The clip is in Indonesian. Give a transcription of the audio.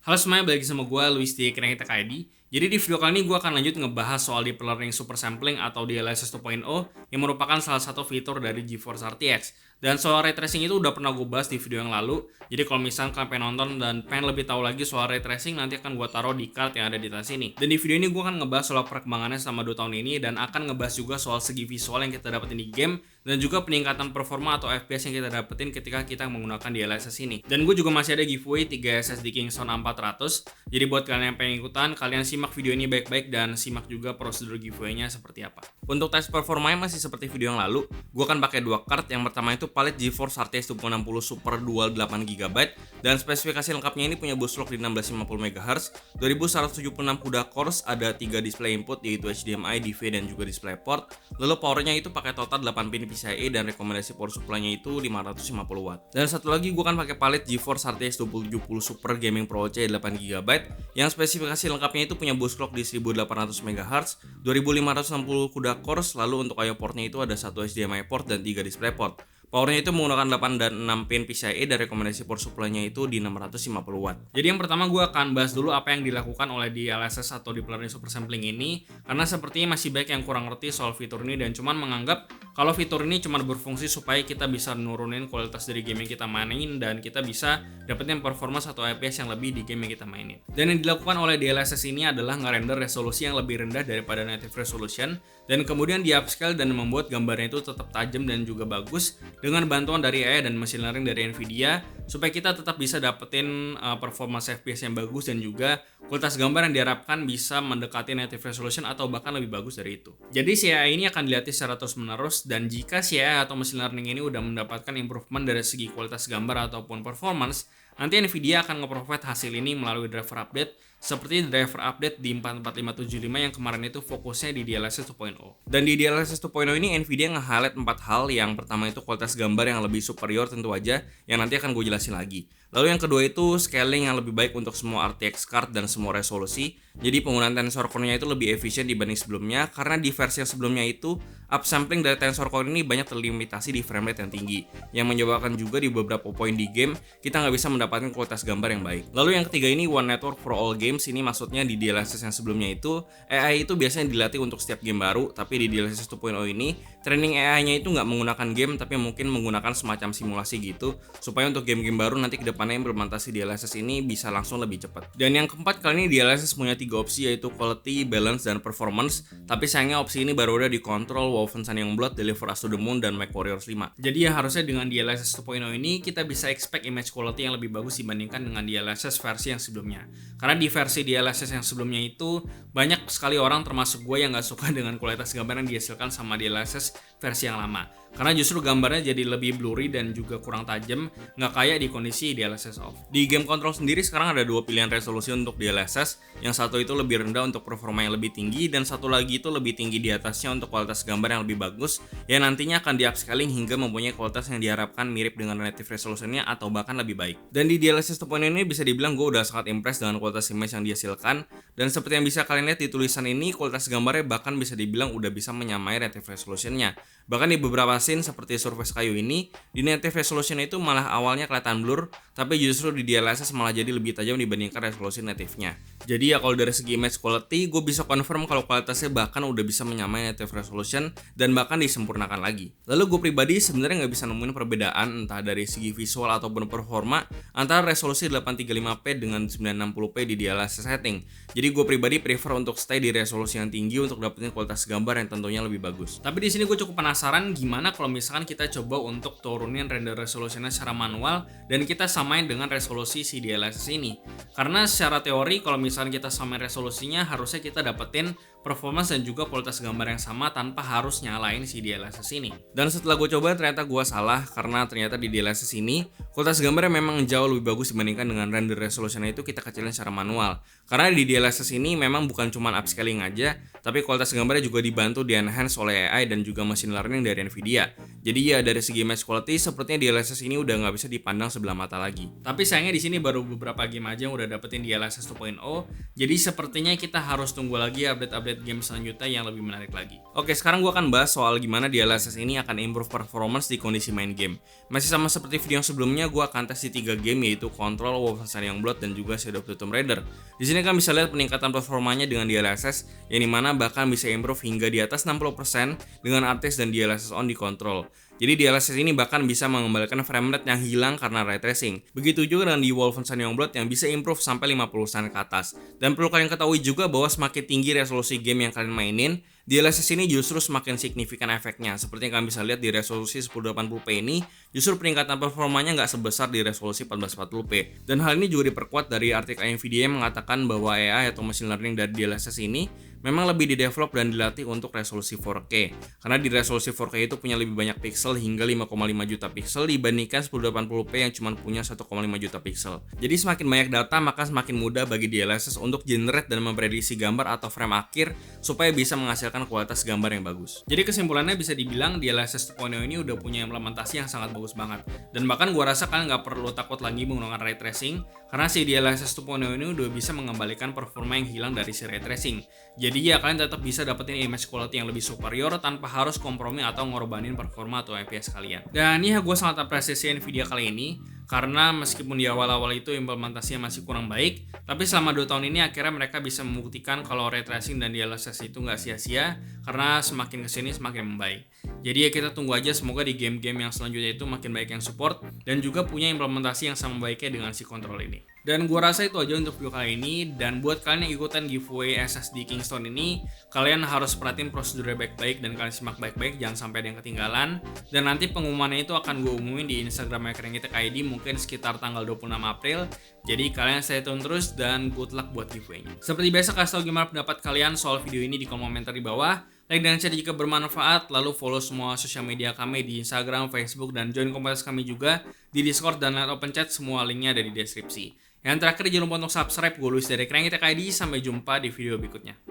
Halo semuanya, balik lagi sama gue, Luis di Kinect ID. Jadi di video kali ini gue akan lanjut ngebahas soal Deep Learning Super Sampling atau DLSS 2.0 yang merupakan salah satu fitur dari GeForce RTX. Dan soal ray tracing itu udah pernah gue bahas di video yang lalu. Jadi kalau misalnya kalian pengen nonton dan pengen lebih tahu lagi soal ray tracing, nanti akan gue taruh di card yang ada di atas ini. Dan di video ini gue akan ngebahas soal perkembangannya selama 2 tahun ini dan akan ngebahas juga soal segi visual yang kita dapetin di game dan juga peningkatan performa atau FPS yang kita dapetin ketika kita menggunakan DLSS ini. Dan gue juga masih ada giveaway 3 SSD Kingston A400. Jadi buat kalian yang pengen ikutan, kalian simak video ini baik-baik dan simak juga prosedur giveaway-nya seperti apa. Untuk tes performanya masih seperti video yang lalu, gue akan pakai dua card. Yang pertama itu Palit GeForce RTX 2060 Super Dual 8GB dan spesifikasi lengkapnya ini punya bus clock di 1650 MHz, 2176 CUDA cores, ada 3 display input yaitu HDMI, DV dan juga DisplayPort. Lalu powernya itu pakai total 8 pin PCIe dan rekomendasi power supply-nya itu 550 watt. Dan satu lagi gue akan pakai Palit GeForce RTX 2070 Super Gaming Pro C 8GB yang spesifikasi lengkapnya itu punya bus clock di 1800 MHz, 2560 CUDA cores, lalu untuk I/O portnya itu ada satu HDMI port dan 3 DisplayPort. Powernya itu menggunakan 8 dan 6 pin PCIe dan rekomendasi power supply-nya itu di 650 watt. Jadi yang pertama gue akan bahas dulu apa yang dilakukan oleh DLSS atau Deep Learning Super Sampling ini, karena sepertinya masih banyak yang kurang ngerti soal fitur ini dan cuman menganggap kalau fitur ini cuma berfungsi supaya kita bisa nurunin kualitas dari game yang kita mainin dan kita bisa dapetin performance atau FPS yang lebih di game yang kita mainin. Dan yang dilakukan oleh DLSS ini adalah ngerender resolusi yang lebih rendah daripada native resolution dan kemudian di upscale dan membuat gambarnya itu tetap tajam dan juga bagus dengan bantuan dari AI dan machine learning dari Nvidia supaya kita tetap bisa dapetin performance FPS yang bagus dan juga kualitas gambar yang diharapkan bisa mendekati native resolution atau bahkan lebih bagus dari itu. Jadi si AI ini akan dilatih secara terus-menerus dan jika si AI atau machine learning ini udah mendapatkan improvement dari segi kualitas gambar ataupun performance, nanti Nvidia akan nge-provide hasil ini melalui driver update seperti driver update di 44575 yang kemarin itu fokusnya di DLSS 2.0. Dan di DLSS 2.0 ini Nvidia nge-highlight 4 hal. Yang pertama itu kualitas gambar yang lebih superior tentu aja, yang nanti akan gue jelasin lagi. Lalu yang kedua itu scaling yang lebih baik untuk semua RTX card dan semua resolusi. Jadi penggunaan tensor core-nya itu lebih efisien dibanding sebelumnya karena di versi yang sebelumnya itu upsampling dari tensor core ini banyak terlimitasi di frame rate yang tinggi, yang menyebabkan juga di beberapa poin di game kita nggak bisa mendapatkan kualitas gambar yang baik. Lalu yang ketiga ini One Network for All Games. Ini maksudnya di DLSS yang sebelumnya itu AI itu biasanya dilatih untuk setiap game baru, tapi di DLSS 2.0 ini training AI-nya itu nggak menggunakan game tapi mungkin menggunakan semacam simulasi gitu supaya untuk game-game baru nanti kedepannya implementasi DLSS ini bisa langsung lebih cepat. Dan yang keempat kali ini DLSS punya 3 opsi yaitu quality, balance, dan performance, tapi sayangnya opsi ini baru ada di Control, Wolfenstein Youngblood, Deliver Us to the Moon, dan MechWarriors 5. Jadi ya harusnya dengan DLSS 2.0 ini kita bisa expect image quality yang lebih bagus dibandingkan dengan DLSS versi yang sebelumnya. Karena di versi DLSS yang sebelumnya itu banyak sekali orang termasuk gue yang gak suka dengan kualitas gambar yang dihasilkan sama DLSS versi yang lama. Karena justru gambarnya jadi lebih blurry dan juga kurang tajam, nggak kayak di kondisi DLSS off. Di game control sendiri sekarang ada 2 pilihan resolusi untuk DLSS. Yang satu itu lebih rendah untuk performa yang lebih tinggi dan satu lagi itu lebih tinggi di atasnya untuk kualitas gambar yang lebih bagus yang nantinya akan di upscaling hingga mempunyai kualitas yang diharapkan mirip dengan native resolutionnya atau bahkan lebih baik. Dan di DLSS 2.0 ini bisa dibilang gue udah sangat impressed dengan kualitas image yang dihasilkan, dan seperti yang bisa kalian lihat di tulisan ini kualitas gambarnya bahkan bisa dibilang udah bisa menyamai native resolutionnya. Bahkan di beberapa scene seperti Surface kayu ini, di native resolution itu malah awalnya kelihatan blur, tapi justru di DLSS malah jadi lebih tajam dibandingkan resolusi native-nya. Jadi ya kalau dari segi image quality, gue bisa confirm kalau kualitasnya bahkan udah bisa menyamai native resolution dan bahkan disempurnakan lagi. Lalu gue pribadi sebenarnya nggak bisa nemuin perbedaan entah dari segi visual ataupun performa antara resolusi 835p dengan 960p di DLSS setting. Jadi gue pribadi prefer untuk stay di resolusi yang tinggi untuk dapetin kualitas gambar yang tentunya lebih bagus. Tapi di sini gue cukup penasaran gimana kalau misalkan kita coba untuk turunin render resolusinya secara manual dan kita samain dengan resolusi si DLSS ini. Karena secara teori kalau misalkan kita samain resolusinya harusnya kita dapetin performance dan juga kualitas gambar yang sama tanpa harus nyalain si DLSS ini. Dan setelah gue coba ternyata gue salah karena ternyata di DLSS ini kualitas gambarnya memang jauh lebih bagus dibandingkan dengan render resolusinya itu kita kecilin secara manual. Karena di DLSS ini memang bukan cuma upscaling aja, tapi kualitas gambarnya juga dibantu di enhance oleh AI dan juga machine learning dari Nvidia. Jadi ya dari segi image quality sepertinya DLSS ini udah nggak bisa dipandang sebelah mata lagi. Tapi sayangnya di sini baru beberapa game aja yang udah dapetin DLSS 2.0. Jadi sepertinya kita harus tunggu lagi update-update update game selanjutnya yang lebih menarik lagi. Oke, sekarang gue akan bahas soal gimana DLSS ini akan improve performance di kondisi main game. Masih sama seperti video yang sebelumnya, gue akan tes di 3 game yaitu Control, Wolfenstein Youngblood, dan juga Shadow of the Tomb Raider. Di sini kan bisa lihat peningkatan performanya dengan DLSS, yang dimana bahkan bisa improve hingga di atas 60% dengan RTS dan DLSS on di Control. Jadi DLSS ini bahkan bisa mengembalikan framerate yang hilang karena ray tracing. Begitu juga dengan di Wolfenstein Youngblood yang bisa improve sampai 50% ke atas. Dan perlu kalian ketahui juga bahwa semakin tinggi resolusi game yang kalian mainin, DLSS ini justru semakin signifikan efeknya. Seperti yang kalian bisa lihat di resolusi 1080p ini, justru peningkatan performanya nggak sebesar di resolusi 1440p. Dan hal ini juga diperkuat dari artikel Nvidia yang mengatakan bahwa AI atau machine learning dari DLSS ini memang lebih didevelop dan dilatih untuk resolusi 4K. Karena di resolusi 4K itu punya lebih banyak pixel hingga 5,5 juta pixel dibandingkan 1080p yang cuma punya 1,5 juta pixel. Jadi semakin banyak data maka semakin mudah bagi DLSS untuk generate dan memprediksi gambar atau frame akhir supaya bisa menghasilkan kualitas gambar yang bagus. Jadi kesimpulannya bisa dibilang DLSS 2.0 ini udah punya implementasi yang sangat bagus banget. Dan bahkan gua rasa kalian nggak perlu takut lagi menggunakan ray tracing karena si DLSS 2.0 ini udah bisa mengembalikan performa yang hilang dari si ray tracing. Jadi ya kalian tetap bisa dapetin image quality yang lebih superior tanpa harus kompromi atau ngorbanin performa atau FPS kalian. Dan ya gue sangat apresiasi Nvidia kali ini karena meskipun di awal-awal itu implementasinya masih kurang baik, tapi selama 2 tahun ini akhirnya mereka bisa membuktikan kalau ray tracing dan DLSS itu nggak sia-sia karena semakin kesini semakin membaik. Jadi ya kita tunggu aja semoga di game-game yang selanjutnya itu makin baik yang support dan juga punya implementasi yang sama baiknya dengan si Control ini. Dan gua rasa itu aja untuk video kali ini. Dan buat kalian yang ikutan giveaway SSD Kingston ini, kalian harus perhatiin prosedurnya baik-baik dan kalian simak baik-baik, jangan sampai ada yang ketinggalan. Dan nanti pengumumannya itu akan gue umumin di Instagram @krengitech_id mungkin sekitar tanggal 26 April. Jadi kalian stay tune terus dan good luck buat giveaway-nya. Seperti biasa, kasih tau gimana pendapat kalian soal video ini di kolom komentar di bawah. Like dan share jika bermanfaat, lalu follow semua sosial media kami di Instagram, Facebook, dan join komunitas kami juga di Discord dan Open Chat, semua linknya ada di deskripsi. Yang terakhir jangan lupa untuk subscribe. Gue Luis dari Krengitech ID, sampai jumpa di video berikutnya.